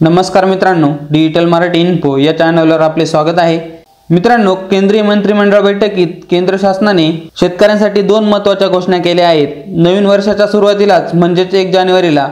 नमस्कार मित्रांनो, digital Marathi info या चॅनलवर आपले स्वागत आहे। मित्रांनो, केंद्रीय मंत्रिमंडळ बैठकीत केंद्र शासनाने शेतकऱ्यांसाठी दोन महत्त्वाच्या घोषणा केल्या आहेत। नवीन वर्षाच्या सुरुवातीलाच म्हणजेच 1 जानेवारीला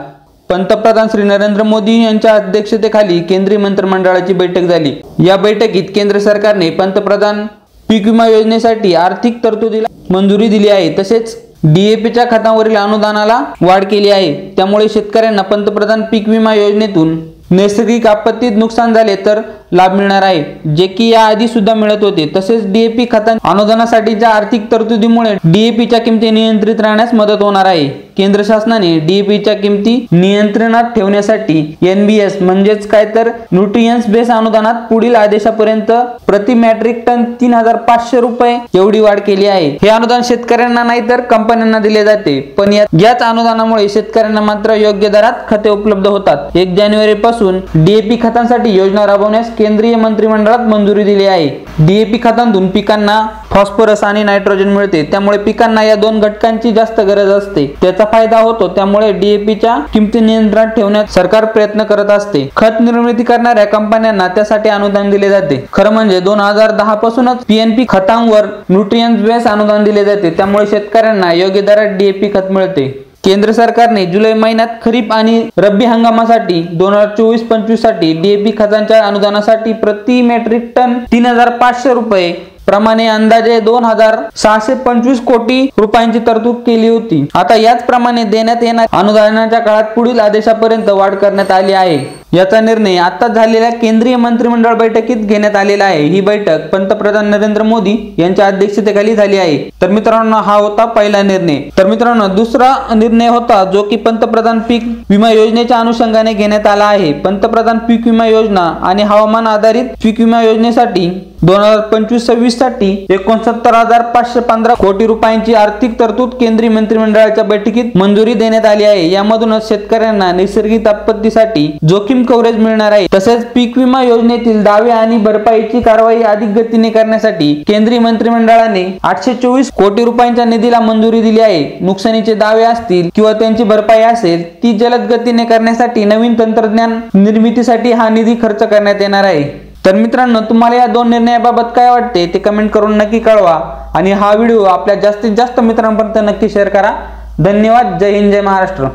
पंतप्रधान श्री नरेंद्र मोदी यांच्या अध्यक्षतेखाली केंद्रीय मंत्रिमंडळाची बैठक झाली। या बैठकीत केंद्र सरकारने पंतप्रधान पीक विमा योजनेसाठी आर्थिक तरतुदीला मंजुरी दिली आहे। तसेच डीएपीच्या खतावरील अनुदानाला वाढ केली आहे। त्यामुळे शेतकऱ्यांना पंतप्रधान पीक विमा योजनेतून नैसर्गिक आपत्तीत नुकसान झाले तर लाभ मिळणार आहे, जे की या आधी सुद्धा मिळत होते। तसेच डीएपी खतांच्या अनुदानासाठीच्या आर्थिक तरतुदीमुळे डीएपीच्या किमती नियंत्रित राहण्यास मदत होणार आहे। केंद्र शासनाने डीएपीच्या किमती नियंत्रणात ठेवण्यासाठी एनबीएस म्हणजेच काय तर न्यूट्रिएंट्स बेस अनुदानात पुढील आदेशापर्यंत प्रति मेट्रिक टन 3500 रुपये एवढी वाढ केली आहे। हे अनुदान शेतकऱ्यांना नाही तर कंपन्यांना दिले जाते, पण याच अनुदानामुळे शेतकऱ्यांना मात्र योग्य दरात खते उपलब्ध होतात। 1 जानेवारी पासून डीएपी खतांसाठी योजना राबवण्यास केंद्रीय मंत्रिमंडळात मंजुरी दिली आहे। डीएपी खतांतून पिकांना फॉस्फरस आणि नायट्रोजन मिळते, त्यामुळे पिकांना या दोन घटकांची जास्त गरज असते। त्याचा फायदा होतो, त्यामुळे डीएपीच्या किमती नियंत्रणात ठेवण्यात सरकार प्रयत्न करत असते। खत निर्मिती करणाऱ्या कंपन्यांना त्यासाठी अनुदान दिले जाते। खरं म्हणजे 2010 पासूनच पीएनपी खतांवर न्यूट्रिएंट्स बेस अनुदान दिले जाते, त्यामुळे शेतकऱ्यांना योग्य दरात डीएपी खत मिळते। केंद्र सरकारने जुलै महिन्यात खरीप आणि रब्बी हंगामासाठी 2024-25 साठी डीएपी खतांच्या अनुदानासाठी प्रति मेट्रिक टन 3500 रुपये प्रमाणे अंदाजे 2625 कोटी रुपयांची तरतूद केली होती। आता याचप्रमाणे देण्यात येणाऱ्या अनुदानाच्या काळात पुढील आदेशापर्यंत वाढ करण्यात आली आहे। याचा निर्णय आता झालेल्या केंद्रीय मंत्रिमंडळ बैठकीत घेण्यात आलेला आहे। ही बैठक पंतप्रधान नरेंद्र मोदी यांच्या अध्यक्षतेखाली झाली आहे। तर मित्रांनो, हा होता पहिला निर्णय। तर मित्रांनो, दुसरा निर्णय होता जो की पंतप्रधान पीक विमा योजनेच्या अनुषंगाने घेण्यात आला आहे। पंतप्रधान पीक विमा योजना आणि हवामान आधारित पीक विमा योजनेसाठी 2025-26 साठी 69,515 कोटी रुपयांची आर्थिक तरतूद केंद्रीय मंत्रिमंडळाच्या बैठकीत मंजुरी देण्यात आली आहे। यामधूनच शेतकऱ्यांना नैसर्गिक आपत्तीसाठी जोखीम कव्हरेज मिळणार आहे। तसेच पीक विमा योजनेतील दावे आणि भरपाईची कारवाई अधिक गतीने करण्यासाठी केंद्रीय मंत्रिमंडळाने 824 कोटी रुपयांच्या निधीला मंजुरी दिली आहे। नुकसानीचे दावे असतील किंवा त्यांची भरपाई असेल ती जलद गतीने करण्यासाठी नवीन तंत्रज्ञान निर्मितीसाठी हा निधी खर्च करण्यात येणार आहे। तर मित्रांनो, तुम्हाला या दोन निर्णयाबाबत काय वाटते ते कमेंट करून नक्की कळवा आणि हा व्हिडिओ आपल्या जास्तीत जास्त मित्रांपर्यंत नक्की शेअर करा। धन्यवाद। जय हिंद, जय महाराष्ट्र।